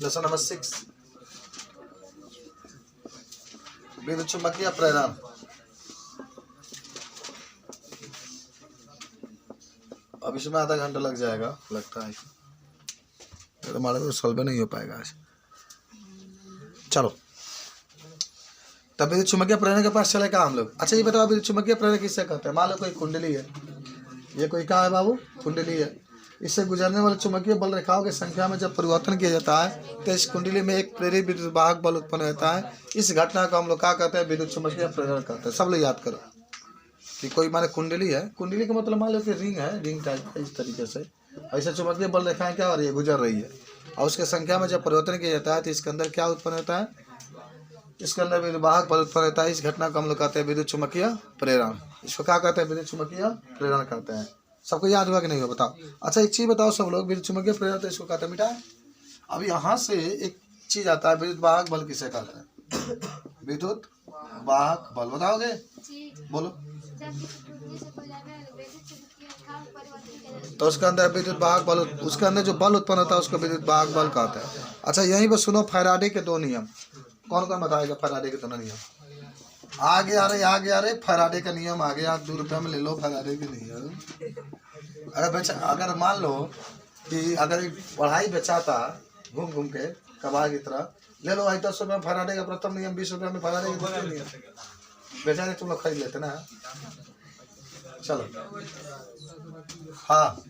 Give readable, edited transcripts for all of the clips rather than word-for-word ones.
Lesson number 6 विद्युत चुम्बकीय प्रेरण। अब इसमें आधा घंटा लग जाएगा लगता है, तो हमारे को सॉल्व नहीं हो पाएगा आज। चलो तब विद्युत चुम्बकीय प्रेरण के पास चले का हम लोग। अच्छा ये बताओ विद्युत चुम्बकीय प्रेरण किससे कहते हैं? मान लो कोई कुंडली है, ये कोई क्या है बाबू? कुंडली है। इससे गुजरने वाले चुम्बकीय बल रेखाओं की संख्या में जब परिवर्तन किया जाता है तो इस कुंडली में एक प्रेरित विद्युत वाहक बल उत्पन्न होता है। इस घटना को हम लोग क्या कहते हैं? विद्युत चुम्बकीय प्रेरण कहते हैं। सब लोग याद करो कि कोई माने कुंडली है, कुंडली का मतलब मान लो कि रिंग है, रिंग टाइप इस तरीके से ऐसे चुम्बकीय बल रेखाएं क्या हो रही है? गुजर रही है। और उसके संख्या में जब परिवर्तन किया जाता है तो इसके अंदर क्या उत्पन्न होता है? इसके अंदर विद्युत वाहक बल उत्पन्न होता है। इस घटना को हम लोग कहते हैं विद्युत चुम्बकीय प्रेरण। इसको क्या कहते हैं? विद्युत चुम्बकीय प्रेरण कहते हैं। सबको याद हुआ कि नहीं हुआ बताओ? अच्छा एक चीज बताओ सब लोग, विद्युत चुम्बकीय प्रेरण तो इसको कहते हैं बेटा। अब यहाँ से एक चीज आता है, विद्युत वाहक बल किसे कहते हैं? विद्युत वाहक बल बताओगे? बोलो। तो उसके अंदर विद्युत वाहक बल, उसके अंदर जो बल उत्पन्न होता है उसको विद्युत वाहक बल कहते हैं। अच्छा यहीं पर सुनो फैराडे के दो नियम। कौन कौन बताएगा फैराडे के दोनों नियम? आगे आ रहे फैराडे का नियम आ गया। 2 रुपये में ले लो फैराडे के नियम। अगर बेचा, अगर मान लो कि अगर पढ़ाई बेचाता घूम घूम के कबाड़ की तरह, ले लो भाई 10 रुपये में फैराडे का प्रथम नियम, 20 रुपये में फैराडे का द्वितीय नियम। बेचा नहीं तुम लोग खरीद लेते ना। चलो हाँ,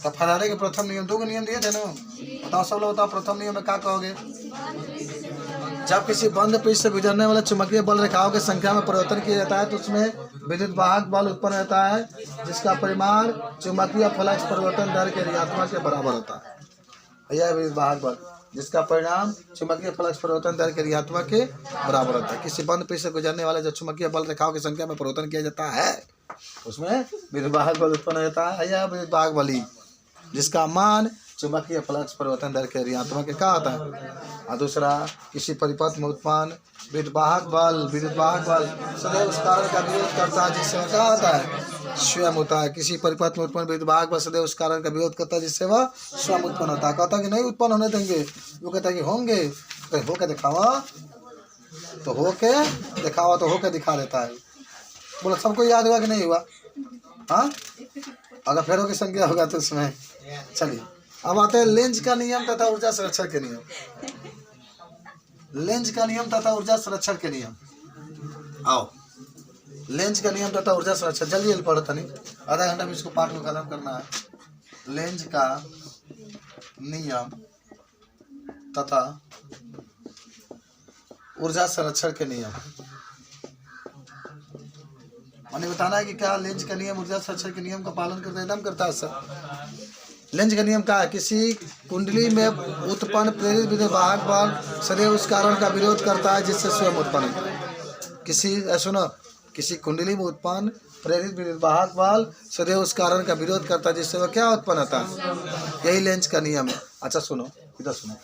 तो फैराडे के प्रथम नियम 2 नियम दिए थे ना। बताओ सब लोग बताओ, प्रथम नियम में क्या कहोगे? जब किसी बंद पृष्ठ से गुजरने वाले चुंबकीय बल रेखाओं की संख्या में परिवर्तन किया जाता है तो उसमें विद्युत वाहक बल उत्पन्न होता है, जिसका परिमाण चुंबकीय फ्लक्स परिवर्तन दर के ऋणात्मक के बराबर होता है। यह विद्युत वाहक बल जिसका परिणाम चुंबकीय फ्लक्स परिवर्तन दर के ऋणात्मक के बराबर होता है। किसी बंद पृष्ठ से गुजरने वाले जो चुंबकीय बल रेखाओं की संख्या में परिवर्तन किया जाता है उसमें विद्युत वाहक बल उत्पन्न होता है। यह विद्युत वाहक बल जिसका मान चुंबकीय फ्लक्स परिवर्तन दर के ऋणात्मक क्या होता है। और दूसरा, किसी परिपथ में उत्पन्न विद्युत वाहक बल सदैव उस कारण का विरोध करता है जिससे वह क्या होता है? स्वयं होता है। किसी परिपथ में उत्पन्न विद्युत वाहक बल सदैव उस कारण का विरोध करता है जिससे वह स्वयं उत्पन्न होता है। कहता है कि नहीं उत्पन्न होने देंगे, वो कहता है कि होंगे। तो होके दिखावा, तो होके दिखावा, तो होके दिखा देता है। बोलो सबको याद हुआ कि नहीं हुआ? हाँ, अगर फेरों की संख्या होगा तो उसमें। चलिए अब आते हैं लेंज का नियम तथा ऊर्जा संरक्षण के नियम। लेंज का नियम तथा ऊर्जा संरक्षण के नियम। आओ, लेंज का नियम तथा ऊर्जा संरक्षण। जल्दी जल्दी पढ़ो तनी, आधा घंटा में इसको पाठ को खत्म करना है। लेंज का नियम तथा ऊर्जा संरक्षण के नियम। मैंने बताना है कि क्या लेंज का नियम ऊर्जा संरक्षण के नियम का पालन करता है? एकदम करता है सर। लेंज का नियम क्या है? किसी कुंडली में उत्पन्न प्रेरित विद्युत वाहक बल सदैव उस कारण का विरोध करता है जिससे स्वयं उत्पन्न होता है। किसी कुंडली में उत्पन्न प्रेरित विद्युत वाहक बल सदैव उस कारण का विरोध करता है जिससे वह क्या उत्पन्न होता है। यही लेंज का नियम है। अच्छा सुनो, इधर सुनो।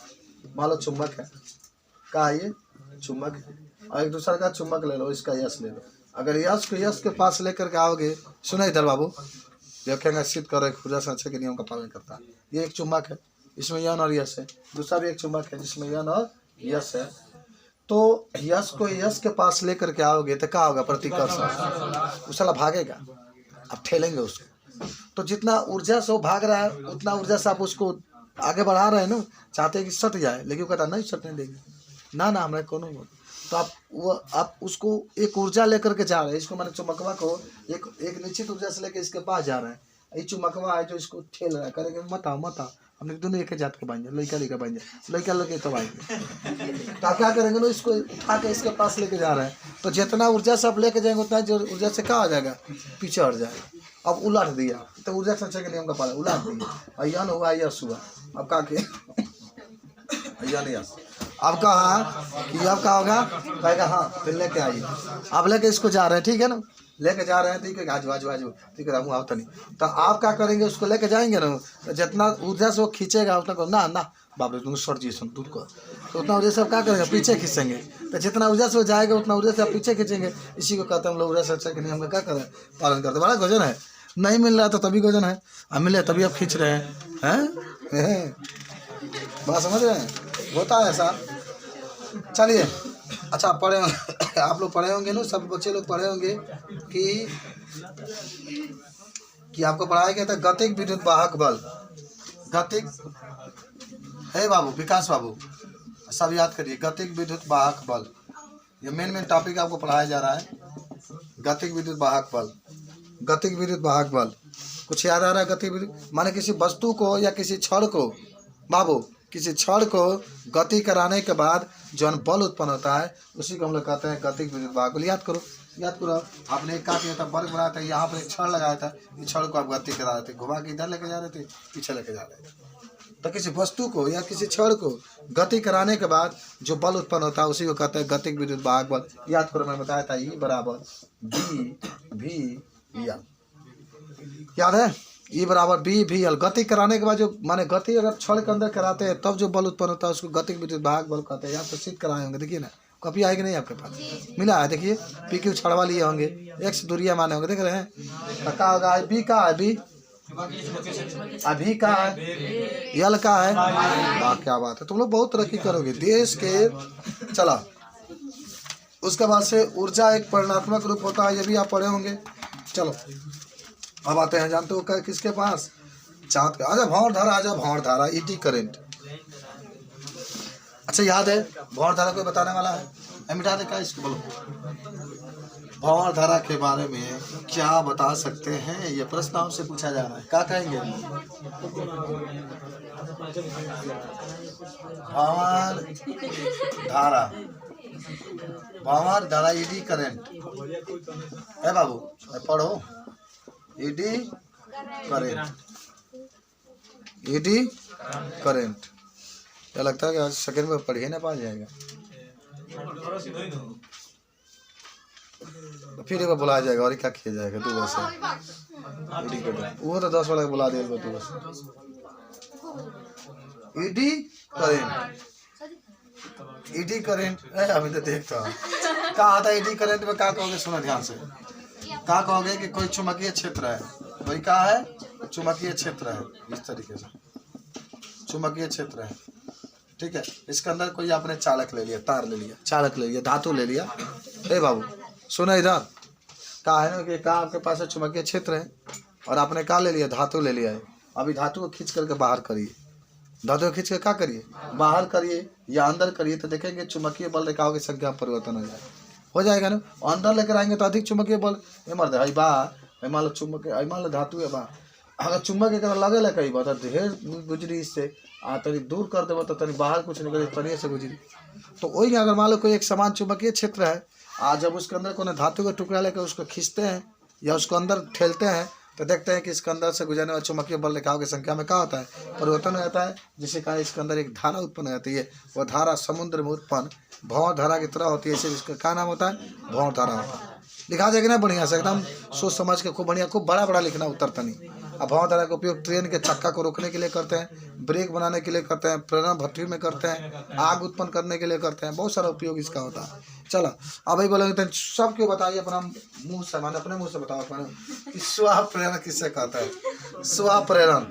मान लो चुंबक है, क्या ये चुंबक है, और एक दूसरा का चुंबक ले लो, इसका यश ले लो। अगर यश को यश के पास लेकर के आओगे, सुनो इधर बाबू, देखेंगे सिद्ध करो ऊर्जा संरक्षण के नियम का पालन करता है। ये एक चुंबक है, इसमें यन और यश है। दूसरा भी एक चुंबक है जिसमें यन और यश है। तो यश को यश के पास लेकर के आओगे तो क्या होगा? प्रतिकर्षण। वो साला भागेगा, आप ठेलेंगे उसको। तो जितना ऊर्जा से वो भाग रहा है उतना ऊर्जा से आप उसको आगे बढ़ा रहे हैं ना। चाहते हैं कि सट जाए, लेकिन वो कहता नहीं सटने देंगे, ना हमारे कौन हो। तो आप उसको एक ऊर्जा लेकर के जा रहे हैं। इसको मैंने चुंबकवा को एक निश्चित ऊर्जा से लेकर इसके पास जा रहे हैं। ये चुंबकवा है जो इसको ठेल रहा है, करेंगे मत आओ हमने दोनों एक जात के बन जाए, लड़का बन जाए, लड़के तब आएंगे। तो आप क्या करेंगे ना, इसको उठा के इसके पास लेके जा रहे हैं। तो जितना ऊर्जा से आप लेके जाएंगे उतना जो ऊर्जा से क्या हो जाएगा? पीछे हट जाएगा। अब उलट दिया तो ऊर्जा संरक्षण के नियम का पालन, उलट दिया। यन हुआ यश हुआ। अब क्या यन यश, अब कहा कि अब क्या होगा? कहेगा हाँ, फिर लेके आइए। आप लेके इसको जा रहे हैं, ठीक है ना, लेके जा रहे हैं, ठीक है, आजू ठीक है, हम आवता नहीं। तो आप क्या करेंगे? उसको लेके जाएंगे ना, तो जितना ऊर्जा से वो खींचेगा उतना को ना बाप रे तुम सर जी सुन दूध को, तो उतना ऊर्जा से आप क्या करेंगे? पीछे खींचेंगे। तो जितना ऊर्जा से वो जाएगा उतना ऊर्जा से आप पीछे खींचेंगे। इसी को कहते हैं हम लोग ऊर्जा संरक्षण के नियम का क्या करें? पालन करते। बड़ा गजन है, नहीं मिल रहा तो तभी गजन है, मिले तभी आप खींच रहे हैं। बात समझ रहे हैं, होता है ऐसा। चलिए अच्छा पढ़े आप लोग पढ़े होंगे ना, सब बच्चे लोग पढ़े होंगे कि आपको पढ़ाया गया था गतिक विद्युत वाहक बल। गतिक है बाबू, विकास बाबू सब याद करिए, गतिक विद्युत वाहक बल, ये मेन टॉपिक आपको पढ़ाया जा रहा है। गतिक विद्युत वाहक बल, गतिक विद्युत वाहक बल कुछ याद आ रहा है? गतिक विद्युत माने किसी वस्तु को या किसी छड़ को बाबू, किसी छड़ को गति कराने के बाद जो बल उत्पन्न होता है उसी को हम लोग कहते हैं गतिक विद्युत वाहक बल। याद करो, याद करो। आपने एक क्या किया था, वर्ग बनाया था, यहाँ पर एक छड़ लगाया था, इस छड़ को आप गति करा रहे थे, घुमा के इधर लेके जा रहे थे, पीछे लेके जा रहे थे। तो किसी वस्तु को या किसी छड़ को गति कराने के बाद जो बल उत्पन्न होता है उसी को कहते हैं गतिक विद्युत वाहक बल। याद करो, मैं बताया था E बराबर BV L, याद है? E बराबर BV L। गति कराने के बाद जो माने गति अगर छड़ के अंदर कराते हैं तब जो बल उत्पन्न होता है उसको गतिक विद्युत वाहक बल कहते हैं। यहाँ तो सिद्ध कराए होंगे, देखिए ना, कॉपी आएगी नहीं आपके पास, मिला है देखिए, PQ छड़वा लिए होंगे, X दूरिया माने होंगे, देख रहे हैं? तो क्या होगा? B का है, B अभी का है, यल का है। वाह क्या बात है, तुम लोग बहुत तरक्की करोगे देश के। चला उसके बाद से ऊर्जा एक परिणात्मक रूप होता है, ये भी आप पढ़े होंगे। चलो अब आते हैं, जानते हो किसके पास? चाँद का। आजा भंवर धारा, आजा भंवर धारा, ET करंट। अच्छा याद है भंवर धारा कोई बताने वाला है? मिटा दे क्या इसको, बोलो भंवर धारा के बारे में क्या बता सकते हैं? ये प्रश्न आपसे पूछा जा रहा है, क्या कहेंगे? भंवर धारा, भंवर धारा ED करंट है बाबू, पढ़ो ED करंट, ED करंट। क्या लगता है कि आज सेकंड में पढ़ ही ना पा जाएगा? तो फिर एक बार बुलाया जाएगा और क्या किया जाएगा? तू वैसे वो तो 10 वाला बुला देगा तू वैसे। ED करंट, ED करंट अभी तो देखता हूँ क्या आता है। ED करंट में क्या कहोगे? सुनो ध्यान से, क्या कहोगे कि कोई चुंबकीय क्षेत्र है, कोई क्या है? चुंबकीय क्षेत्र है, इस तरीके से चुंबकीय क्षेत्र है, ठीक है। इसके अंदर कोई आपने चालक ले लिया, तार ले लिया, चालक ले लिया, धातु ले लिया। ए बाबू सुनो इधर, कहा है ना कि कहा आपके पास चुंबकीय क्षेत्र है और आपने क्या ले लिया? धातु ले लिया है। अभी धातु को खींच करके बाहर करिए, धातु को खींच कर क्या करिए? बाहर करिए या अंदर करिए, तो देखेंगे चुंबकीय बल रेखाओं की संख्या में परिवर्तन हो जाएगा ना। अंदर लेकर आएंगे तो अधिक चुंबकीय बल मर्द है बा, मान लो चुंबक, मान लो धातु है बा, अगर चुंबक एक लगे कई बात ढेर गुजरी इससे तनी दूर कर देव तो तनी बाहर कुछ निकले तनी से गुजरी। तो वही अगर मान लो कोई एक समान चुंबकीय क्षेत्र है, जब उसके अंदर कोई धातु का टुकड़ा लेकर उसको खींचते हैं या उसको अंदर ठेलते हैं तो देखते हैं कि इसके अंदर से गुजरने वाले चुंबकीय बल रेखाओं की संख्या में क्या होता है? परिवर्तन हो जाता है, जिससे कारण इसके अंदर एक धारा उत्पन्न हो जाती है। वह धारा समुद्र में उत्पन्न भंवर धारा की तरह होती है, इसे इसका क्या नाम होता है? भंवर धारा होता है। लिखा जाएगा ना बढ़िया से, एकदम सोच समझ के खूब बढ़िया, खूब बड़ा बड़ा लिखना, उत्तर तनी। अब भंवर धारा का उपयोग ट्रेन के चक्का को रोकने के लिए करते हैं, ब्रेक बनाने के लिए करते हैं, प्रेरण भट्टी में करते हैं, आग उत्पन्न करने के लिए करते हैं, बहुत सारा उपयोग इसका होता है। चलो अब भाई बोलेंगे तो सब क्यों बताइए अपना मुंह से, माने अपने मुंह से बताओ अपने, स्व प्रेरण किससे कहता है? स्व प्रेरण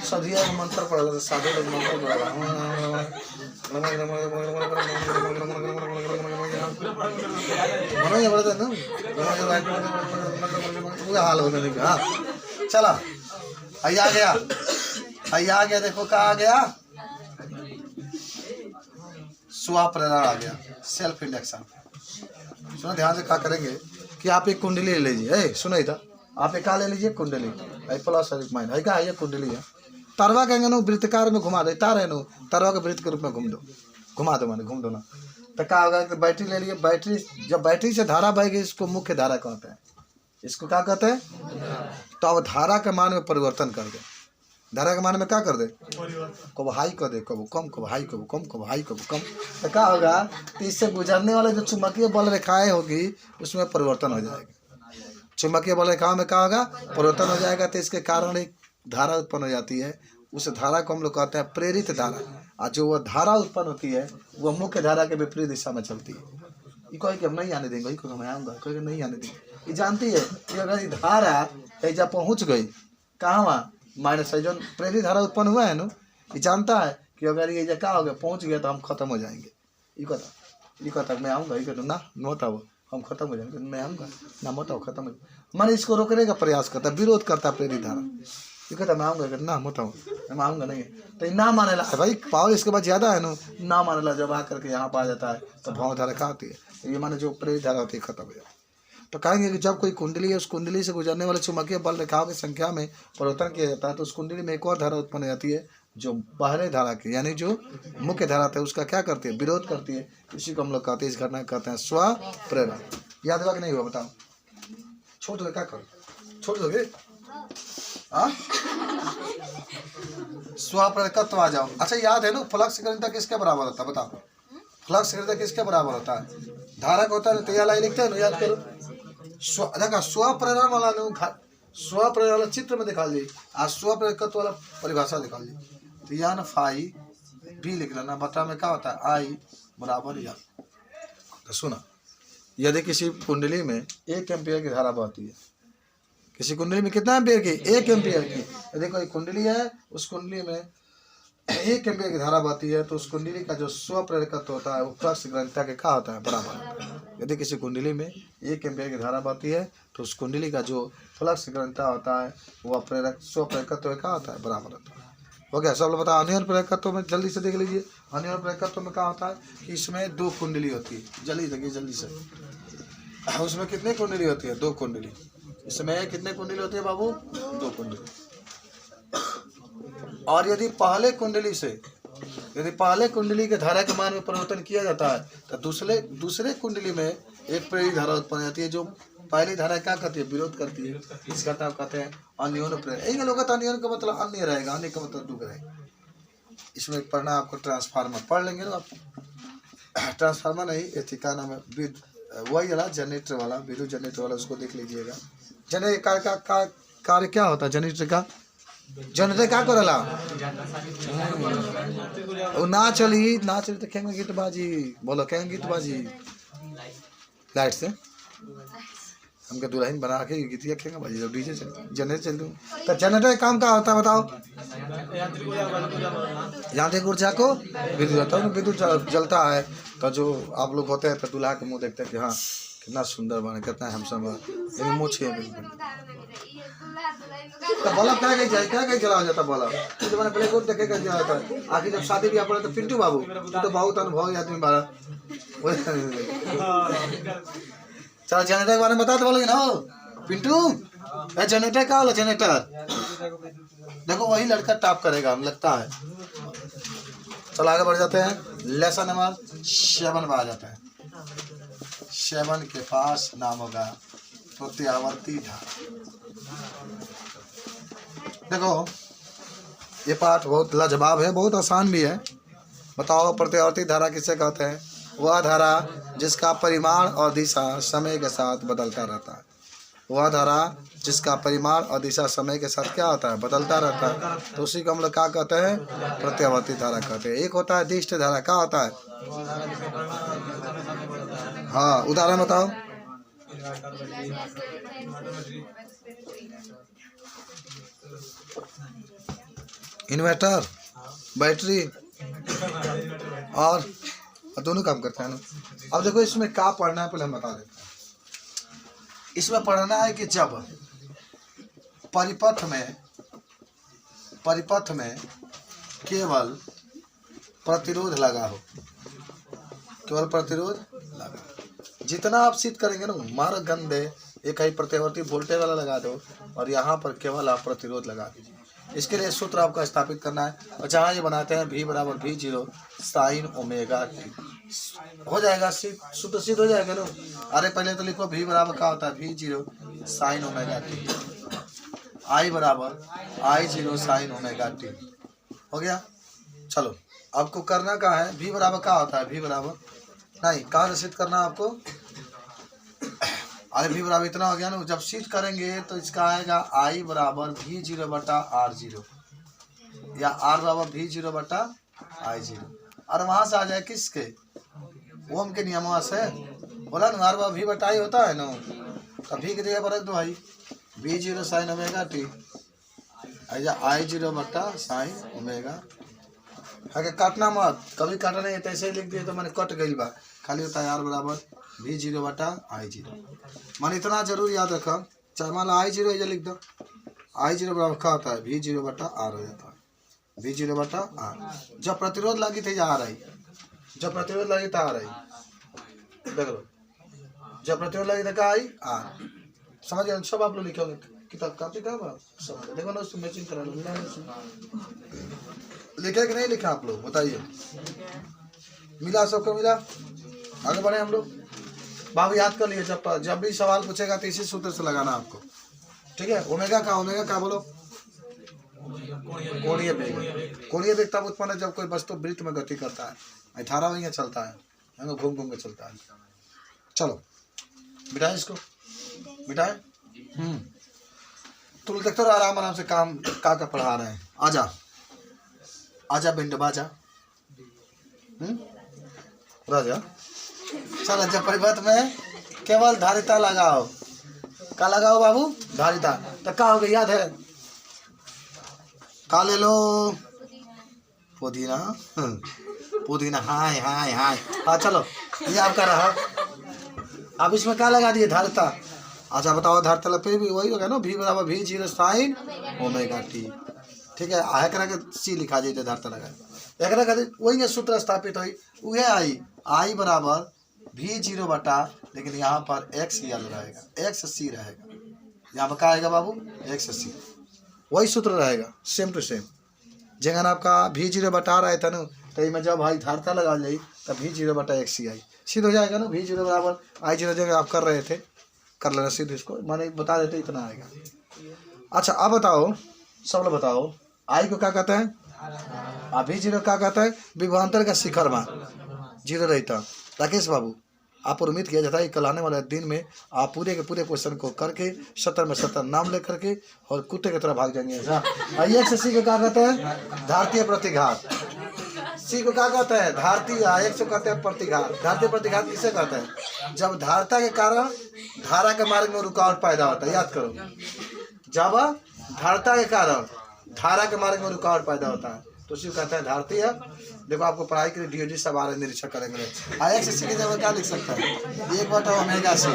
सदिया मंत्र पढ़ा, साधु लोग मंत्र पढ़ा, हाल होने लगे। हाँ चला आ गया, देखो कहाँ आ गया? स्वप्रेरण आ गया, सेल्फ इंडक्शन। सुनो ध्यान से क्या करेंगे कि आप एक कुंडली ले लीजिए, सुनो इधर, आप एक क्या ले लीजिए? कुंडली, प्लस और माइनस है क्या? ये कुंडली है, तरवा कहेंगे ना, वृत्तकार में घुमा दो, तार है ना, तरवा के वृत्त के रूप में घुमा दो, माने घूम दो ना। तो क्या होगा कि बैटरी ले लिए, बैटरी जब बैटरी से धारा बहेगी इसको मुख्य धारा कहते हैं, इसको क्या कहते हैं? तो अब धारा के मान में परिवर्तन कर दे, धारा के मान में क्या कर दे? कब हाई कर दे, कब कम, कब हाई, कब कम, कब हाई, कब कम। तो क्या होगा? तो इससे गुजरने वाले जो चुंबकीय बल रेखाएं होगी उसमें परिवर्तन हो जाएगा। चुंबकीय बल रेखाओं में क्या होगा? परिवर्तन हो जाएगा, तो इसके कारण एक धारा उत्पन्न हो जाती है। उस धारा को हम लोग कहते हैं प्रेरित धारा, और जो वह धारा उत्पन्न होती है वह मुख्य धारा के विपरीत दिशा में चलती है, ये कोई कि हम नहीं आने देंगे, कोई मैं आऊँगा, कोई नहीं आने देंगे। ये जानती है कि अगर ये धारा जब पहुँच गई कहाँ वहाँ माइनस है जो प्रेरित धारा उत्पन्न हुआ है ना, ये जानता है कि अगर ये जगह हो गया पहुँच गया तो हम खत्म हो जाएंगे। ये कहता मैं आऊँगा, ये कहता ना मत आओ हम खत्म हो जाएंगे, मैं आऊँगा ना मत आओ खत्म हो जाएंगे। मन इसको रोकने का प्रयास करता है, विरोध करता है प्रेरित धारा। ये कहता मैं आऊँगा, ना मत आओ मैं आऊँगा नहीं, तो ना माने ला भाई पावर इसके बाद ज़्यादा है ना माने ला। जब आकर के यहाँ पर आ जाता है तो भाव धारा कहाँ आती है, ये माने जो प्रेरित धारा होती है खत्म हो जाती है। तो कहेंगे कि जब कोई कुंडली है उस कुंडली से गुजरने वाले चुंबकीय बल रेखाओं की संख्या में परिवर्तन किया जाता है तो उस कुंडली में एक और धारा उत्पन्न हो जाती है जो बाहरी धारा की यानी जो मुख्य धारा है उसका क्या करती है, विरोध करती है। इसी को हम लोग कहते हैं, इस घटना कहते हैं स्वप्रेरण। याद हुआ कि नहीं हुआ बताओ? छोड़ दो क्या करो, छोड़ दोगे? स्वप्रेरकत्व आ जाओ। अच्छा याद है ना फ्लक्स घनत्व किसके बराबर होता है बताओ? फ्लक्स घनत्व किसके बराबर होता है? धारा का होता है, तो यह लाइन लिखते हैं ना, याद करो। देखा स्वप्रेरण वाला स्वप्रेरण वाला चित्र में दिखा लीजिए, आज स्वप्रेरकत्व वाला परिभाषा दिखा लीजिए। तो यान फाई भी लिख लेना, बटा में क्या होता है आई बराबर या। तो सुना, यदि किसी कुंडली में 1 एम्पियर की धारा बहती है, किसी कुंडली में कितना एम्पियर की? 1 एम्पियर की। यदि कोई कुंडली है उस कुंडली में 1 एम्पियर की धारा बहती है तो उस कुंडली का जो स्वप्रेरकत्व होता है वो फ्लक्स घनत्व के क्या होता है? बराबर। यदि किसी कुंडली में 1 एम्पियर की धारा बहती है तो उस कुंडली का जो फ्लक्स घनत्व होता है वह स्वप्रेरकत्व क्या होता है? बराबर होता है। हो गया सब लोग बताओ। अन्योन्य प्रेरकत्व में जल्दी से देख लीजिए। अन्योन्य प्रेरकत्व में क्या होता है कि इसमें 2 कुंडली होती है। जल्दी देखिए जल्दी से, उसमें कितनी कुंडली होती है? 2 कुंडली। इसमें कितने कुंडली होती है बाबू? 2 कुंडली। और यदि पहले कुंडली के धारा के मान में परिवर्तन किया जाता है तो दूसरे कुंडली में एक प्रेरित धारा उत्पन्न होती है जो पहली धारा क्या करती है? विरोध करती है। इस घटना को कहते हैं अन्योन्य प्रेरण। इन लोगों का अन्योन्य का मतलब अन्य रहेगा, अन्य का मतलब दुख रहेगा। इसमें पढ़ना आपको ट्रांसफार्मर पढ़ लेंगे ना आप। ट्रांसफार्मर नहीं, ये का नाम है वही वाला जनरेटर वाला, विद्युत जनरेटर वाला, उसको देख लीजिएगा। जनरेटर का कार्य क्या होता है? जनरेटर क्या करेला? ना चली तो खेंगे गीतबाजी। बोलो खेंगे गीतबाजी लाइट से हमके दुल्हन बना के गीतिया खेंगे बाजी जब डीजे जनरेटर चल दूँ। तो जनरेटर काम क्या होता है बताओ? यांत्रिक ऊर्जा को विद्युत जलता है तो जो आप लोग होते हैं तो दूल्हा के मुँह देखते हैं कि हाँ कितना सुंदर बने, कितना हैंडसम है, मुँह छे तो बल्ब क्या कहीं जला जाता बल्ब तो मैंने ब्लैक बोर्ड देखे जला जाता है। आखिर जब शादी ब्याह पड़ा तो पिंटू बाबू तो बहुत अनुभवी आदमी बारा। चलो जनरेटर के बारे में बता तो बोलोगे ना पिंटू? जनरेटर क्या वाला जनरेटर? देखो वही लड़का टॉप करेगा हम लगता है। चलो आगे बढ़ जाते हैं। लेसन नंबर 7 में आ जाता है। 7 के पास नाम होगा प्रत्यावर्ती धारा। देखो ये पाठ बहुत लाजवाब है, बहुत आसान भी है। बताओ प्रत्यावर्ती धारा किसे कहते हैं? वह धारा जिसका परिमाण और दिशा समय के साथ बदलता रहता है। वह धारा जिसका परिमाण और दिशा समय के साथ क्या होता है? बदलता रहता है। तो उसी को हम लोग क्या कहते हैं? प्रत्यावर्ती धारा कहते हैं। एक होता है दिष्ट धारा, क्या होता है? हाँ उदाहरण बताओ। इन्वर्टर, बैटरी और दोनों काम करते हैं ना। अब देखो इसमें क्या पढ़ना है पहले हम बता देते हैं। इसमें पढ़ना है कि जब परिपथ में केवल प्रतिरोध लगा हो, केवल प्रतिरोध लगा, जितना आप सिद्ध करेंगे ना मार्ग गंदे एक ही प्रत्यावर्ती वोल्टेज वाला लगा दो और यहाँ पर केवल आप प्रतिरोध लगा दीजिए। इसके लिए सूत्र आपको स्थापित करना है और जहाँ ये बनाते हैं V बराबर V0 साइन ओमेगा टी हो जाएगा। सूत्र सिद्ध हो जाएगा ना। अरे पहले तो लिखो V बराबर क्या होता है? V0 sign omega T, I बराबर I0 साइन ओमेगा टी। हो गया। चलो आपको करना क्या है? V बराबर क्या होता है? V बराबर नहीं कहाँ से सिद्ध करना है आपको? अरे V बराबर इतना हो गया ना। जब सिद्ध करेंगे तो इसका आएगा I बराबर V0 बटा R0 या R बराबर V0 बटा I0 और वहाँ से आ जाए किसके? ओम के नियमों से बोला ना हर बार भी बटाई होता है ना, तो भी की जगह पर रख दो भाई V zero sine omega T, I zero बट्टा साइन ओमेगा। आगे काटना मत, कभी काटा नहीं तो ऐसे ही लिख दिए तो मैंने कट गई बा, खाली होता है आर बराबर वी जीरो बटा आई जीरो। मान इतना जरूर याद रखा, चाहे मान लो आई जीरो ऐसे लिख दो, आई जीरो बराबर क्या होता है वी जीरो बटा आर हो जाता है, वी जीरो बटा आर। जब प्रतिरोध लगी थी आ रही, जब प्रतिरोध लगी था आ रही, देख लो जब प्रतिरोध लगी था क्या आई आर। समझ गए सब आप लोग लिखोगे, किताब कापी का समझ देखो ना, उसमें मैचिंग करा लो, लिखे कि नहीं लिखा आप लोग बताइए, मिला सबको मिला। आगे बढ़े हम लोग, बाबू याद कर लिए जब भी सवाल पूछेगा तो इसी सूत्र से लगाना आपको, ठीक है। ओमेगा का बोलो कोणीय वेग, कोणीय वेग तब उत्पन्न है जब कोई वस्तु वृत्त में गति करता है, धारावाहिक चलता है, घूम घूम के चलता है। चलो बिठाए इसको, बिठाए। तुम देखते रहो आराम से काम का पढ़ा रहे हैं। आजा आजा बिंड बाजा, राजा चलो। जब परिपथ में केवल धारिता लगाओ, क्या लगाओ बाबू धारिता, तो क्या हो गया याद है, का ले लो पुदीना, पुदीना हाय हाय हाय। हाँ चलो ये आपका रहा, अब इसमें क्या लगा दिए धारिता। अच्छा बताओ धारिता फिर भी वही होगा ना, भी बराबर we zero sine omega T, ठीक है। एकरा के सी लिखा जाए धारिता लगा, एकरा का वही सूत्र स्थापित हुई, वह आई बराबर वी जीरो बटा, लेकिन यहाँ पर एक्स एल रहेगा, एक्स सी रहेगा, यहाँ पर क्या आएगा बाबू एक्स सी, वही सूत्र रहेगा सेम टू सेम। जगह आपका वी जीरो बटा रहा था ना, तो में जब भाई धारिता लगा जाए तब वी जीरो बटा एक्स सी आई, सिद्ध हो जाएगा ना, वी जीरो बराबर आई जीरो जगह आप कर रहे थे, कर लेना सिद्ध, इसको मैंने बता देते इतना आएगा। अच्छा अब बताओ सब लोग बताओ, आई को क्या कहते हैं, वी जीरो क्या कहता है, विभवांतर का शिखर मान जीरो रहता। राकेश बाबू आप पर उम्मीद किया जाता है कल आने वाले दिन में आप पूरे के पूरे क्वेश्चन को करके 70 में 70 नाम लेकर के और कुत्ते की तरह भाग जाएंगे। आइए से सी को क्या कहते हैं, धारतीय प्रतिघात, सी को क्या कहते हैं धारतीय, एक से कहते हैं प्रतिघात। धारतीय प्रतिघात किसे कहते हैं, जब धारता के कारण धारा के मार्ग में रुकावट पैदा होता है, याद करो, जब धारता के कारण धारा के मार्ग में रुकावट पैदा होता है तो उसी को कहते हैं धारतीय। देखो आपको पढ़ाई के लिए डीओडी सब आ रहे निरीक्षण करेंगे, आई एक्स सी की जगह क्या लिख सकता है, 1/ओमेगा सी,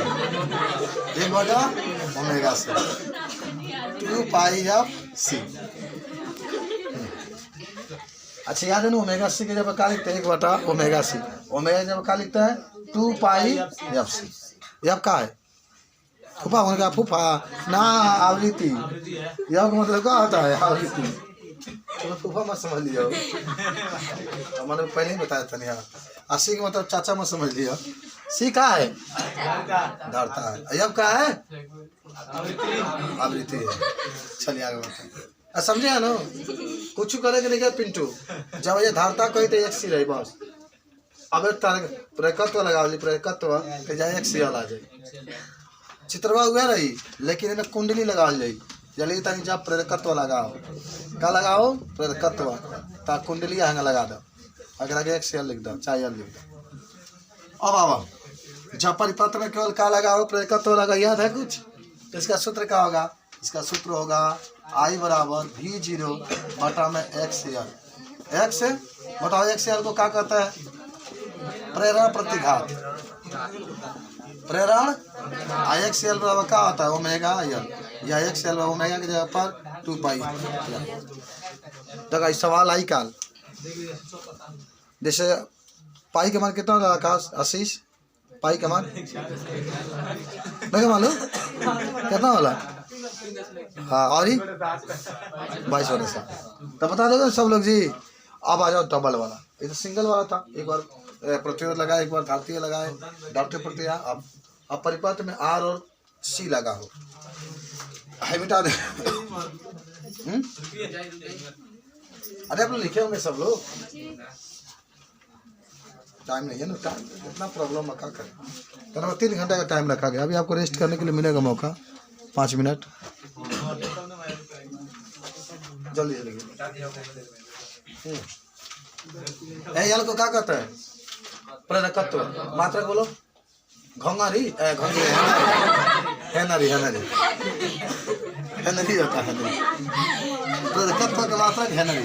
1/ओमेगा सी 2 पाई एफ सी। अच्छा याद है ना, ओमेगा सी की जगह क्या लिखते हैं 1/ओमेगा सी, ओमेगा जब क्या लिखता है 2 पाई एफ सी। यह क्या है फूफा होने का, फूफा ना आवृत्ति, यह मतलब क्या होता है आवृत्ति, तो फूफा मत समझ लिया, मैंने पहले ही बताया था। यहाँ अस्सी का मतलब चाचा मत समझ लिया, सी का है धारता है, अब का है आवृत्ति है। चलिए आगे बताए, समझे ना, कुछ करेंगे नहीं क्या पिंटू, जब ये धारता कही तो एक सी रही बस, अब प्रेकत्व लगा ली, प्रेकत्व के जाए एक सी आ जाए, चित्रवा हुआ रही लेकिन इन्हें कुंडली लगा जाए, जल्दी तनी जब प्रेरकत्व लगाओ, क्या लगाओ प्रेरकत्व, ता कुंडली हंगा लगा दो, अगर आगे एक से लिख दो चाहे लिख दो। अब आओ जब परिपत्र में केवल क्या लगाओ प्रेरकत्व लगा, याद है कुछ, तो इसका सूत्र क्या होगा, इसका सूत्र होगा आई बराबर वी जीरो बटा में एक्स एल, एक्स बताओ एक्स एल को क्या कहता है, प्रेरण प्रतिघात, प्रेरण आई एक्स एल बराबर क्या होता है ओमेगा एल, या एक्स एल ओमेगा की जगह पर 2 पाई। देखो सवाल आई काल, जैसे पाई का मान कितना होगा आकाश, आशीष पाई का मान नहीं मालूम कितना वाला, हाँ और ही 22 वाले सा, तो बता दो सब लोग जी। अब आ जाओ डबल वाला, ये तो सिंगल वाला था, एक बार प्रतिरोध लगाए, एक बार धारतीय लगाए, धारतीय प्रतिक्रिया। अब परिपथ में आर और सी लगा हो, है मिटा दे। अरे आप लोग लिखे होंगे सब लोग, टाइम नहीं है ना, टाइम इतना प्रॉब्लम क्या करें, तो 3 घंटे का टाइम रखा गया। अभी आपको रेस्ट करने के लिए मिलेगा मौका 5 मिनट, जल्दी जल्दी। एल को क्या कहते हैं प्रेरकत्व, मात्रा बोलो घोंघरी घोंघरी हैनरी हैनरी हैनरी होता है तो कत्थ का मात्रक हैनरी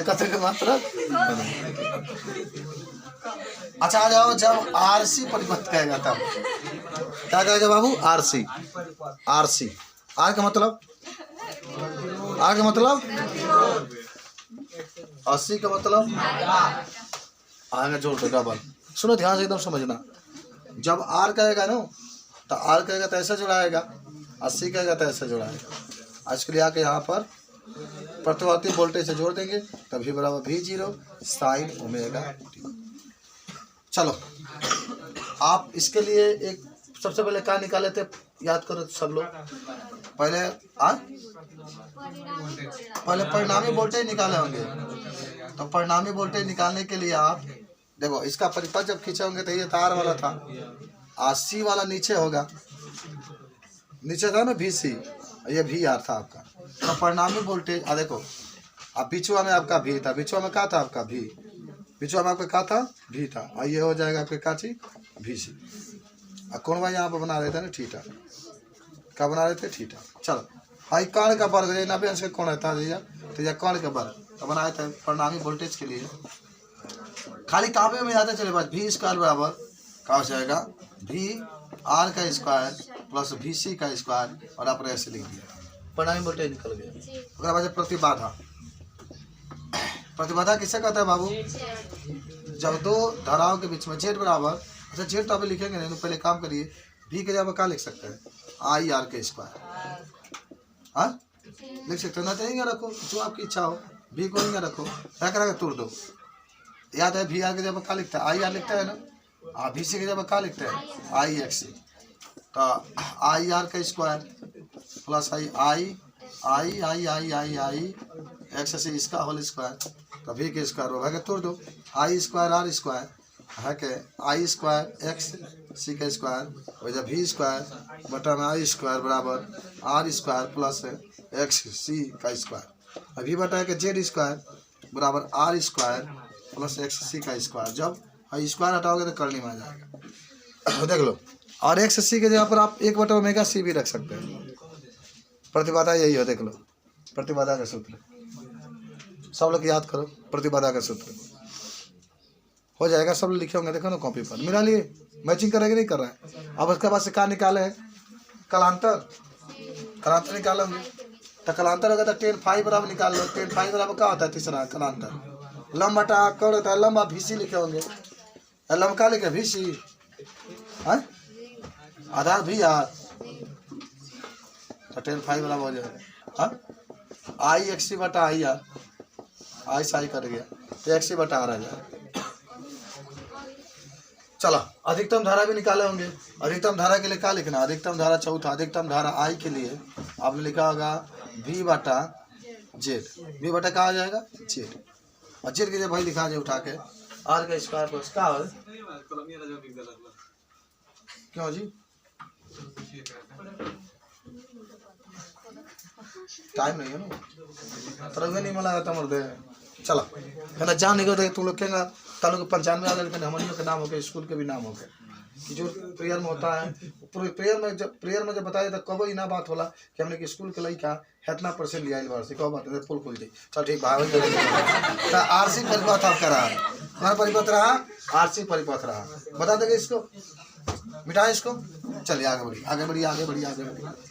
कत्थ का मात्रक। अच्छा आ जाओ, जब आरसी परिपथ कहेगा तब क्या कहेगा बाबू? आरसी। आरसी आर का मतलब, आर का मतलब 80 का मतलब आगे जोड़ दो डबल। सुनो ध्यान से एकदम समझना, जब आर कहेगा ना तो आर कहेगा तो ऐसे जुड़ाएगा, 80 कहेगा तो ऐसे जुड़ाएगा। आज के लिए आके यहाँ पर प्रतिवर्ती वोल्टेज से जोड़ देंगे तभी बराबर V0 साइन ओमेगा t। चलो आप इसके लिए एक सबसे पहले क्या निकाले थे याद करो सब लोग। पहले पहले परिणामी वोल्टेज निकाले होंगे। तो परिणामी वोल्टेज निकालने के लिए आप देखो, इसका परिपथ जब खींचे होंगे तो ये तार वाला था, AC वाला नीचे होगा, नीचे था ना VC, ये VR था आपका। तो परिणामी वोल्टेज देखो, अब बिचुआ में आपका V था, बिचुआ में क्या था आपका V, बिचुआ में आपका क्या था V था, और ये हो जाएगा आपके क्या चीज VC। और कौन भाई यहाँ पर बना रहे थे ना थीटा, क्या बना रहे थे थीटा। चलो हाई कर्ण का वर्ग 90 अंश का कौन रहता है तो यह कर्ण का वर्ग तो बनाए थे परिणामी वोल्टेज के लिए। खाली काव्य में याद चले बात V स्क्वायर बराबर क्या हो जाएगा VR का स्क्वायर प्लस VC का स्क्वायर और आपने ऐसे लिख दिया, परिणामी वोल्टेज निकल गया। अगर बात प्रतिबाधा, प्रतिबाधा किसे कहता है बाबू? जब दो धाराओं के बीच में Z बराबर, अच्छा Z तो अभी लिखेंगे नहीं, पहले काम करिए, V के जगह क्या लिख सकते हैं IR के स्क्वायर, हाँ लिख सकते हो ना, तो रखो जो आपकी इच्छा हो, V को नहीं रखो, क्या करेगा तोड़ दो। याद है VR के जगह क्या लिखता है IR लिखता है ना, VC के जगह क्या लिखते हैं IXC। तो IR का स्क्वायर प्लस आई XC इसका होल स्क्वायर, तो V के स्क्वायर होगा तोड़ दो, I स्क्वायर R स्क्वायर है के I स्क्वायर XC का स्क्वायर हो जाए V स्क्वायर बटा में I स्क्वायर बराबर R स्क्वायर प्लस XC का स्क्वायर, V बटा के Z स्क्वायर बराबर R स्क्वायर प्लस XC का स्क्वायर। जब स्क्वायर हटाओगे तो करनी में आ जाएगा देख लो। और XC के जगह पर आप 1/ओमेगा C भी रख सकते हैं। प्रतिबाधा यही हो, देख लो प्रतिबाधा का सूत्र, सब लोग याद करो प्रतिबाधा का सूत्र हो जाएगा, सब लोग लिखे होंगे देखो ना कॉपी पर, मिला लिए मैचिंग करेगा नहीं कर रहा है। अब उसके बाद से क्या निकाले है कलांतर, कलांतर निकालेंगे तो कलांतर होगा तो 10 बराबर निकाल लो, 10 बराबर क्या होता है तीसरा कलांतर, लंब बटा कौन होता है लंब, VC लिखे होंगे, लंब क्या लिखे VC है आधार VR तो 10 बराबर हो जाएगा हाँ IXC बटा IR, आई साई कर गया तो XC बटा आ रहा है। चलो अधिकतम धारा भी निकाले होंगे, अधिकतम धारा के लिए क्या लिखना, अधिकतम धारा चौथा, अधिकतम धारा I के लिए आपने लिखा होगा V बटा Z, V बटा क्या आ जाएगा Z, और Z के लिए भाई लिखा जाए उठा के R का स्क्वायर प्लस क्या हो क्यों जी टाइम नहीं है ना तरह नहीं मिला था मर्दे। चलो कहना जान नहीं करते तुम लोग कहेंगे तालुक 95 आ गए हमनियों के नाम हो गए, स्कूल के भी नाम हो गए कि जो प्रेयर में होता है, प्रेयर में जब बताया तो कब ही ना बात होला कि हमने कि स्कूल के लड़का इतना % लिया यूनिवर्सिटी कब बात है पुल खुल दी चल ठीक भाई तो RC परिपथ आपका रहा, हमारा परिपथ रहा RC परिपथ रहा, बता देंगे इसको मिटाए इसको, चलिए आगे बढ़िए आगे बढ़िए आगे बढ़िए आगे बढ़िए।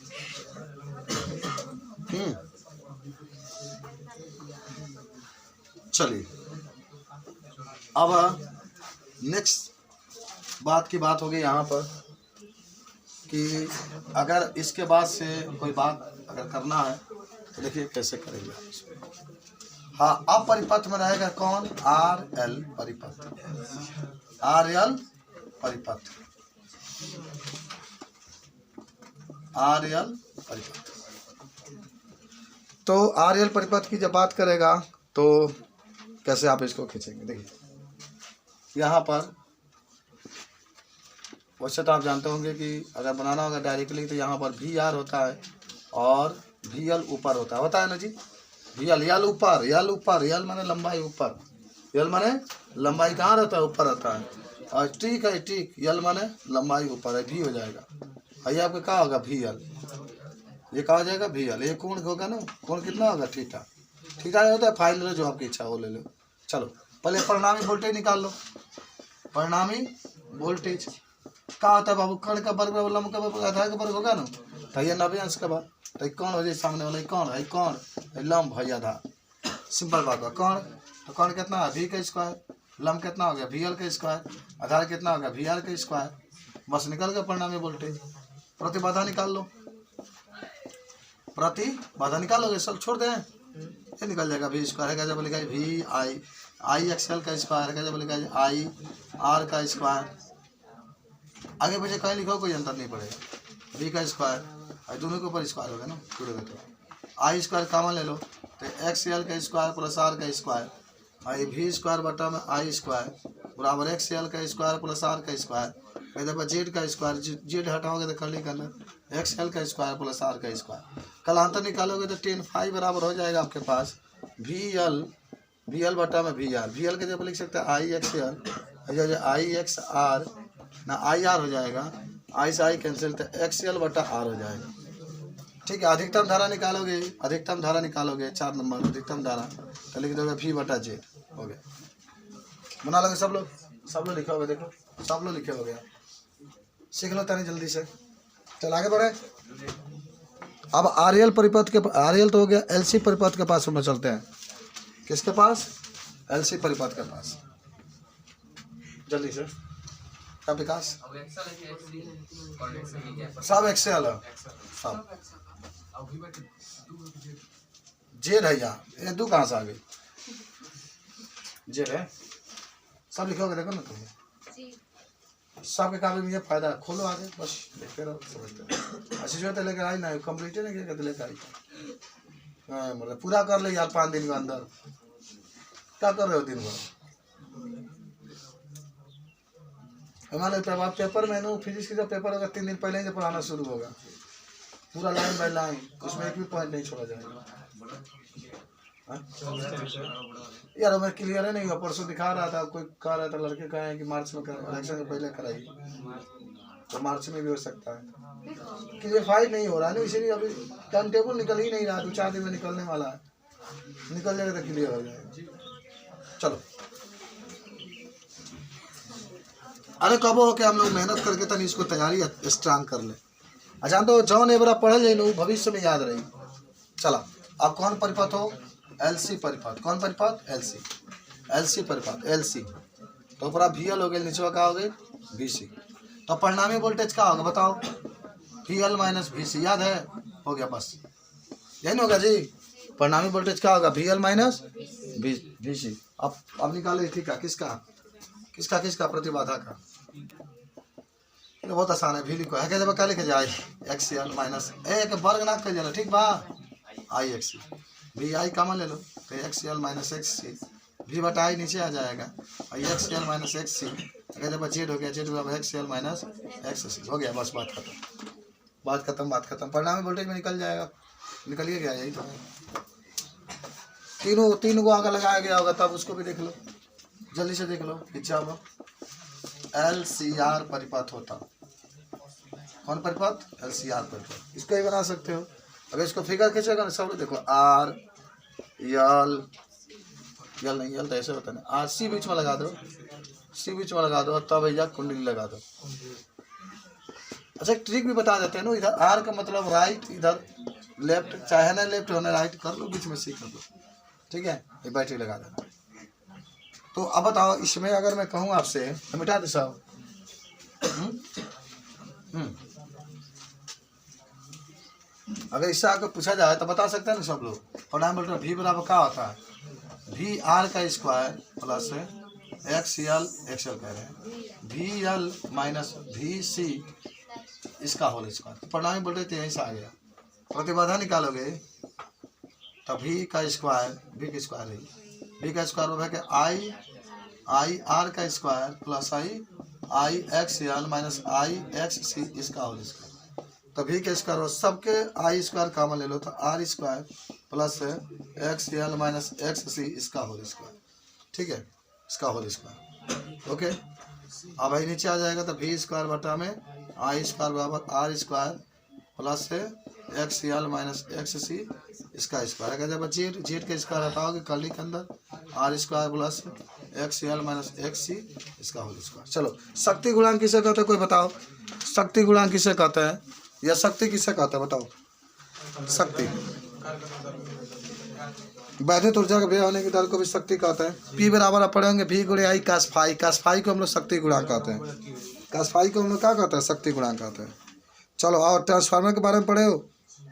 चलिए अब नेक्स्ट बात की बात होगी यहाँ पर कि अगर इसके बाद से कोई बात अगर करना है तो देखिए कैसे करेंगे। हाँ अब परिपथ में रहेगा कौन RL परिपथ, RL परिपथ, RL परिपथ। तो RL परिपथ की जब बात करेगा तो कैसे आप इसको खींचेंगे, देखिए यहाँ पर वैसे तो आप जानते होंगे कि अगर बनाना होगा डायरेक्टली तो यहाँ पर VR होता है और VL ऊपर होता है ना जी, यल ऊपर, यल माने लंबाई ऊपर, यल माने लंबाई कहाँ रहता है ऊपर रहता है, और ठीक है, ठीक, यल माने लंबाई ऊपर है, भी हो जाएगा। ये आपका क्या होगा, भी यल, ये कहा जाएगा भी यल। ये कोण होगा ना, कोण कितना होगा, थीटा। थीटा होता है, फाइल लो जो आपकी इच्छा हो ले लो। चलो पहले परिणामी वोल्टेज निकाल लो। परिणामी वोल्टेज क्या होता है बाबू, कण का वर्ग लंब का वर्ग आधार का वर्ग होगा ना, तो ये 90 अंश का बात, तो कौन हो जाए सामने वाला, कौन है लंब है आधार, सिंपल बात है। कौन तो कौन कितना है, भी का स्क्वायर, लंब कितना हो गया, भी एल का स्क्वायर, आधार कितना हो गया, भी आर का स्क्वायर, बस निकल गया परिणामी वोल्टेज। प्रतिबाधा निकाल लो, प्रतिबाधा निकालोगे, सब छोड़ दें, ये निकल जाएगा, भी स्क्वायर है, जब लिखा है भी आई एक्स एल का स्क्वायर है, जब लिखा है आई आर का स्क्वायर, आगे पीछे कहीं लिखो कोई अंतर नहीं पड़ेगा। बी का स्क्वायर दोनों के ऊपर स्क्वायर होगा ना, पूरे का तो आई स्क्वायर कॉमन ले लो, तो एक्स एल का स्क्वायर प्लस आर का स्क्वायर, आई भी स्क्वायर बटा में आई स्क्वायर बराबर एक्स एल का स्क्वायर प्लस आर का स्क्वायर, कहते जेड का स्क्वायर, जेड हटाओगे तो कर करना एक्स एल का स्क्वायर प्लस आर का स्क्वायर, कल अंतर निकालोगे तो 10 बराबर हो जाएगा आपके पास वी एल बटा में वी एल के जब लिख सकते हैं I X L, I X R ना, आई आर हो जाएगा, आई से आई कैंसिल, तो एक्स एल बटा आर हो जाएगा। ठीक है, अधिकतम धारा निकालोगे, 4 नंबर अधिकतम धारा, तो लिख दोगे भी बटा जेड, हो गया। बना लोगे सब लोग लिखे होगे, देखो सब लोग लिखे हो गया, सीख लो तनी जल्दी से। चल आगे बढ़े। अब आरएल परिपथ के, आरएल तो हो गया, एलसी परिपथ के पास हम चलते हैं। किसके पास, एलसी परिपथ के पास, जल्दी से। क्या विकास, सब एक्सेल है, सब जेड है यहाँ, ये दो कहाँ से आ गई, जेड है, सब लिखोगे, देखो ना तुम सबके कागज में ये फायदा है, खोलो आगे, बस देखते रहो, समझते रहो। अच्छी जो लेकर आई ना, कंप्लीट है ना, क्या कहते लेकर आई, मतलब पूरा कर ले यार 5 दिन के अंदर। क्या कर रहे हो दिन भर, हमारे पेपर में ना फिजिक्स का पेपर होगा 3 दिन पहले ही पढ़ाना शुरू होगा, पूरा लाइन बाय लाइन, उसमें एक भी पॉइंट नहीं छोड़ा जाएगा। यार मैं क्लियर है नहीं हुआ, परसों दिखा रहा था, कोई कह रहा था लड़के कहे कि मार्च में इलेक्शन से पहले कराई, तो मार्च में भी हो सकता है, क्लियरफाइड नहीं हो रहा है, इसीलिए अभी टाइम टेबल निकल ही नहीं रहा, 2-4 दिन में निकलने वाला है, निकल जाएगा तो क्लियर हो जाएगा। चलो अरे कब हो के हम लोग मेहनत करके तनी इसको तैयारी स्ट्रांग कर ले, अच्छा तो जौन एबरा पढ़ल जाए भविष्य में याद रही। चला अब कौन परिपथ हो, एलसी परिपथ, कौन परिपथ, एलसी परिपथ, एलसी तो ऊपर वी एल हो गया, नीचे का हो गई वी सी, तो परिणामी वोल्टेज क्या होगा बताओ, वी एल माइनस वी सी, याद है, हो गया बस, यही ना होगा जी, परिणामी वोल्टेज क्या होगा, वी एल माइनस वी सी। अब निकाले, ठीक है, किसका प्रतिबाधा का, बहुत आसान है, भी लिखो है, जब क्या लिखे जाए, एक्स एल माइनस एक वर्ग ना कर जाना, ठीक बा, आई एक्स भी आई कॉमन ले लो, तो एक्स एल माइनस एक्स सी, भी बटा आई नीचे आ जाएगा, और एक्स एल माइनस एक्स सी, अगर जब जेड हो गया, जेड हुआ एक्स एल माइनस एक्स सी, हो गया बस, बात खत्म। परिणामी वोल्टेज में निकल जाएगा, निकलिए गया, यही तो है। तीनों को आगे लगाया गया होगा, तब उसको भी देख लो, जल्दी से देख लो, जब एल सी आर परिपथ होता, कौन परिपथ, एल सी आर परिपथ, इसको ही बना सकते हो। अगर इसको फिगर खींचेगा ना, सब देखो आर यल नहीं, यल तो ऐसे होता है, आर सी बीच में लगा दो, तब भैया कुंडली लगा दो। अच्छा एक ट्रिक भी बता देते हैं ना, इधर आर का मतलब राइट, इधर लेफ्ट, चाहे ना लेफ्ट होना राइट कर लो, बीच में सी कर दो, ठीक है, ये बैटरी लगा देना। तो अब बताओ, इसमें अगर मैं कहूँ आपसे, तो मिटा दे साहब, अगर इससे आकर पूछा जाए तो बता सकते हैं ना सब लोग, परिणाम वोल्टेज भी बराबर क्या होता है, वी आर का स्क्वायर प्लस एक्स एल कह रहे हैं, वी एल माइनस वी सी, इसका होल स्क्वायर, परिणामी वोल्टेज यहीं से आ गया। प्रतिबाधा निकालोगे तो वी का स्क्वायर होगा कि आई आर का square plus I X L minus I X C, इसका होल स्क्वायर, तो वी के स्क्वायर, सबके आई स्क्वायर कॉमन ले लो, तो R square plus X L minus X C, इसका होल स्क्वायर, ठीक है, इसका होल स्क्वायर, ओके। अब भाई नीचे आ जाएगा तो वी स्क्वायर बटा में आई स्क्वायर बराबर आर स्क्वायर प्लस है X L minus X C इसका स्क्वायर। अगर जब जेड जेड का स्क्वायर हटाओगे कर्ली के अंदर R square plus X L minus X C इसका होल स्क्वायर। चलो शक्ति गुणांक किसे कहते हैं कोई बताओ, शक्ति गुणांक किसे कहते हैं या शक्ति किसे कहते हैं बताओ। शक्ति वैद्युत ऊर्जा के व्यय होने की दर को भी शक्ति कहते हैं। पी बराबर आप पढ़ेंगे वी गुणे आई कास फाई, कास फाई को हम लोग शक्ति गुणांक कहते हैं, कास फाई को हम लोग क्या कहते हैं शक्ति गुणांक कहते हैं। चलो और ट्रांसफार्मर के बारे में पढ़े हो,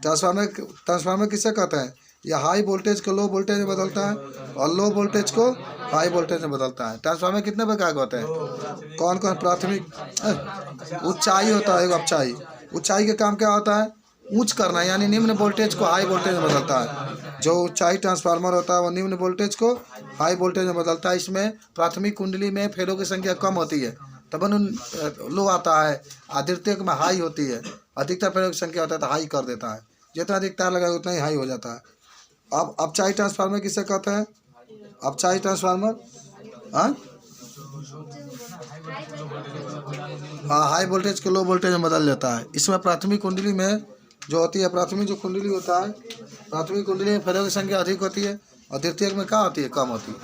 ट्रांसफार्मर किसे कहते हैं, यह हाई वोल्टेज को लो वोल्टेज में बदलता है और लो वोल्टेज को हाई वोल्टेज में बदलता है। ट्रांसफार्मर कितने प्रकार के होते हैं, कौन कौन, प्राथमिक ऊंचाई होता है, ऊंचाई ऊंचाई का काम क्या होता है ऊंच करना, यानी निम्न वोल्टेज को हाई वोल्टेज में बदलता है। जो ऊंचाई ट्रांसफार्मर होता है वो निम्न वोल्टेज को हाई वोल्टेज में बदलता है। इसमें प्राथमिक कुंडली में फेरों की संख्या कम होती है तब लो आता है, द्वितीयक में हाई होती है, अधिकतर फेरों की संख्या होता है तो हाई कर देता है, जितना अधिक तार लगाए उतना ही हाई हो जाता है। अब अपचाई ट्रांसफार्मर किसे कहते हैं, अपचाई ट्रांसफार्मर हाँ हाई वोल्टेज को लो वोल्टेज में बदल देता है। इसमें प्राथमिक कुंडली में जो होती है, प्राथमिक जो कुंडली होता है, प्राथमिक कुंडली में फेरों की संख्या अधिक होती है और द्वितीयक में क्या होती है कम होती है।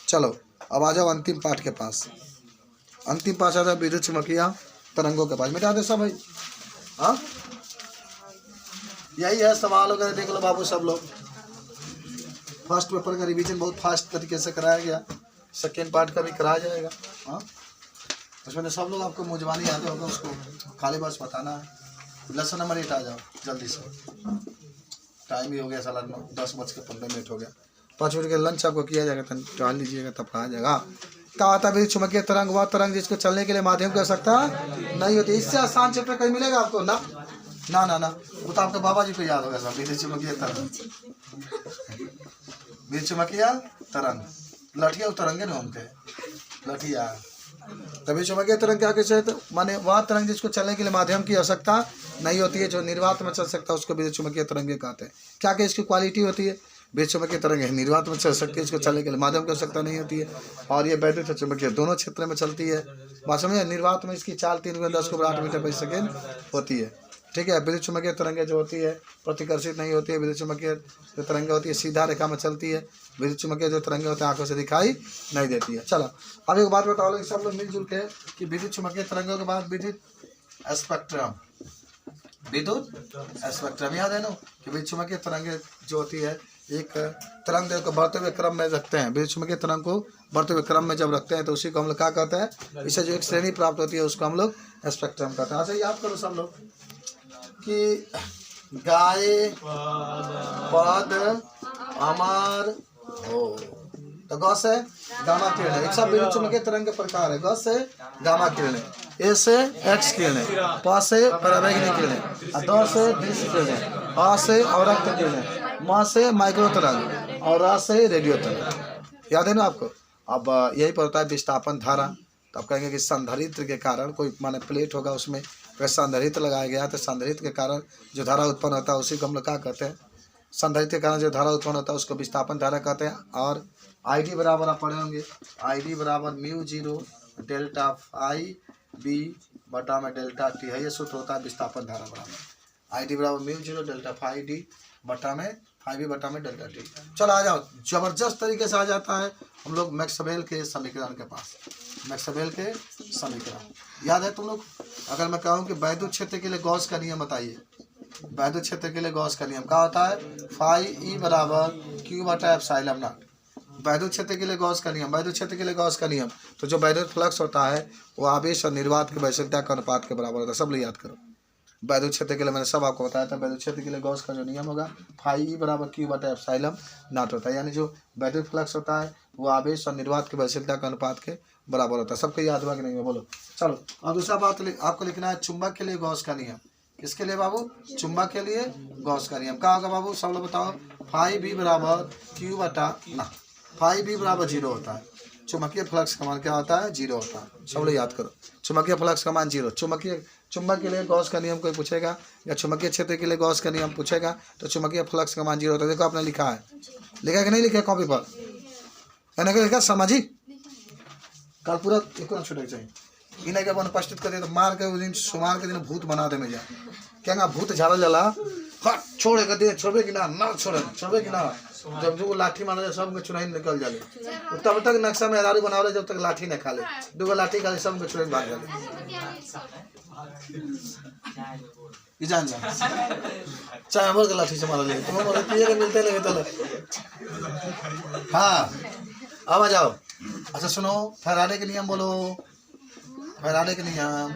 चलो अब आ जाओ अंतिम पाठ के पास, अंतिम पाठ आता है विद्युत चुम्बकीय तरंगों के पास। मिटा दे सब भाई, हाँ यही है सवाल वगैरह देख लो बाबू सब लोग। फर्स्ट पेपर का रिवीजन बहुत फास्ट तरीके से कराया गया, सेकेंड पार्ट का भी कराया जाएगा। हाँ उसमें सब लोग आपको मुजवानी याद होगा, उसको खाली बस बताना है। लेसन नंबर 8 आ जाओ जल्दी से, टाइम भी हो गया साला 10:15 हो गया। 5 मिनट के लंच आपको किया जाएगा, टहल लीजिएगा तब आ जाएगा। क्या आता है चुंबकीय तरंग, वह तरंग जिसको चलने के लिए माध्यम कर सकता नहीं होती। इससे आसान चैप्टर कहीं मिलेगा आपको ना ना ना ना, वो तो आपके बाबा जी को याद होगा सब। विद्युत चुम्बकीय तरंग, विद्युत चुम्बकीय तरंग, लठिया तरंगे ना उनके लठिया। तभी चुम्बकीय तरंग क्या कहते हैं, माने वह तरंग जिसको चलने के लिए माध्यम की आवश्यकता नहीं होती है, जो निर्वात में चल सकता है उसको विद्युत चुम्बकीय तरंगे कहते हैं। क्या क्या इसकी क्वालिटी होती है, विद्युत चुम्बकीय तरंग है निर्वात में चल सकती है, इसको चलने के लिए माध्यम की आवश्यकता नहीं होती है, और ये वैद्युत चुम्बकीय दोनों क्षेत्र में चलती है। बात में निर्वात में इसकी चाल 3×10⁸ मीटर प्रति सेकेंड होती है। ठीक है, विद्युत चुम्बकीय तरंगे जो होती है प्रतिकर्षित नहीं होती है। विद्युत चुम्बकीय जो तरंगे होती है सीधा रेखा में चलती है। विद्युत चुम्बकीय जो तरंगे होते हैं आंखों से दिखाई नहीं देती है। चलो अब एक बात बताओ लोग सब लोग मिलजुल के कि विद्युत चुम्बकीय तरंगों के बाद विद्युत स्पेक्ट्रम, विद्युत स्पेक्ट्रम याद है ना कि विद्युत चुम्बकीय तरंगे जो होती है एक तरंग को बढ़ते हुए क्रम में रखते हैं। विद्युत चुम्बकीय तरंग को बढ़ते हुए क्रम में जब रखते हैं तो उसी को हम लोग क्या कहते हैं, इससे जो एक श्रेणी प्राप्त होती है उसको हम लोग स्पेक्ट्रम कहते हैं। अच्छा याद करो सब लोग कि गाय पद अमर हो, तो ग से गामा किरण, एक सब विद्युत चुम्बकीय तरंग के प्रकार है। ग से गामा किरण, ए से एक्स किरण, प से पराबैंगनी किरण, द से दृश्य किरण, आ से अवरक्त किरण, म से माइक्रो तरंग और रा से रेडियो तरंग। याद है ना आपको। अब यही पर होता है विस्थापन धारा। तो आप कहेंगे कि संधारित्र के कारण कोई माने प्लेट होगा उसमें अगर संधारित्र लगाया गया तो संधारित्र के कारण जो धारा उत्पन्न होता है उसी को हम लोग क्या कहते हैं, संधारित्र के कारण जो धारा उत्पन्न होता है उसको विस्थापन धारा कहते हैं। और आई डी बराबर आप पढ़े होंगे, आई डी बराबर μ0 डेल्टा फाई बी बटा में डेल्टा टी है, ये सूत्र होता है विस्थापन धारा बराबर। आई डी बराबर μ0 डेल्टा फाई डी बटा में फाई बी बटा में डेल्टा टी। चलो आ जाओ, जबरदस्त तरीके से आ जाता है हम लोग मैक्सवेल के समीकरण के पास। मैक्सवेल के समीकरण याद है तुम लोग। अगर मैं कहूँ कि वैद्युत क्षेत्र के लिए गॉस का नियम बताइए, वैद्युत क्षेत्र के लिए गॉस का नियम क्या होता है, फाई ई बराबर क्यू बटा एप्सिलॉन नॉट। वैद्युत क्षेत्र के लिए गॉस का नियम, वैद्युत क्षेत्र के लिए गॉस का नियम, तो जो वैद्युत फ्लक्स होता है वो आवेश और निर्वात की वैश्विकता के अनुपात के बराबर होता है। सब लोग याद करो, वैद्युत क्षेत्र के लिए मैंने सब आपको बताया था। वैद्युत क्षेत्र के लिए गॉस का जो नियम होगा फाई ई बराबर क्यू बटा एप्सिलॉन नॉट होता है, यानी जो वैद्युत फ्लक्स होता है वो आवेश और निर्वात की वैश्विकता के अनुपात के बराबर होता है। सबको याद हुआ कि नहीं है बोलो। चलो और दूसरा बात आपको लिखना है चुंबक के लिए गॉस का नियम। किसके लिए बाबू, चुंबक के लिए गॉस का नियम क्या होगा बाबू, सब लोग बताओ। फाई बी बराबर क्यू बटा ना, फाई बी बराबर 0 होता है। चुंबकीय फ्लक्स का मान क्या होता है, 0 होता है। सब लोग याद करो, चुंबकीय फ्लक्स का मान 0। चुंबक के लिए गॉस का नियम कोई पूछेगा या चुंबकीय क्षेत्र के लिए गॉस का नियम पूछेगा तो चुंबकीय फ्लक्स का मान 0 होता है। देखो आपने लिखा है, लिखा है कि नहीं लिखा कॉपी पर, मैंने लिखा समझी, कल पूरा एक छूट चाहिए। इन्हें के उपस्थित करे तो मार के उस दिन सोमवार के दिन भूत बना दे में जा क्या भूत झाड़ा जला हट छोड़े के दे छोड़े कि ना छोड़े कि ना जब जो लाठी मारे सब के चुनाई निकल जाले तब तक नक्शा में दारू बनावे जब तक लाठी न खा ले दूगो लाठी खा ले सब के चुनाई भाग जाले ई जान जा चाहे हमर के लाठी से मार ले तुम मोर पिए के मिलते नहीं तो हाँ अब आ जाओ। अच्छा सुनो फैराडे के नियम बोलो फैराडे के नियम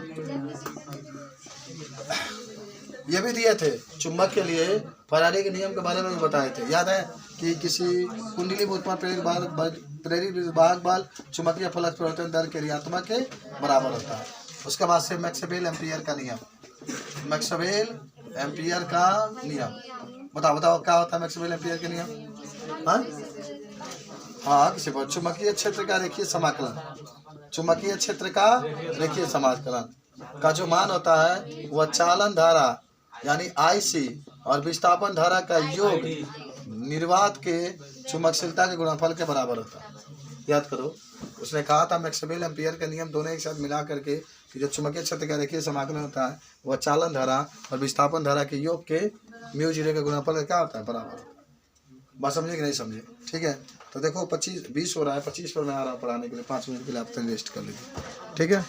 ये भी दिए थे चुंबक के लिए फैराडे के नियम के बारे में भी बताए थे याद है कि किसी कुंडली में उत्पन्न प्रेरित विभाग बल चुंबकीय फलक परिवर्तन दर के ऋणात्मक के बराबर होता है। उसके बाद से मैक्सवेल एम्पियर का नियम मैक्सवेल एम्पियर का नियम बताओ क्या होता है मैक्सवेल एम्पियर के नियम। हाँ किसी पर चुंबकीय क्षेत्र का रेखीय समाकलन चुंबकीय क्षेत्र का रेखीय समाकलन का जो मान होता है वह चालन धारा यानी IC और विस्थापन धारा का योग निर्वात के चुंबकशीलता के गुणनफल के बराबर होता है। याद करो उसने कहा था मैक्सवेल एम्पियर का नियम दोनों एक साथ मिला करके कि जो चुंबकीय क्षेत्र का रेखीय समाकलन होता है वह चालन धारा और विस्थापन धारा के योग के म्यू जीरो के गुणनफल का क्या होता है बराबर। बात समझे कि नहीं समझे? ठीक है तो देखो 20 हो रहा है 25 पर मैं आ रहा हूँ पढ़ाने के लिए 5 मिनट के लिए आप रेस्ट कर लीजिए ठीक है।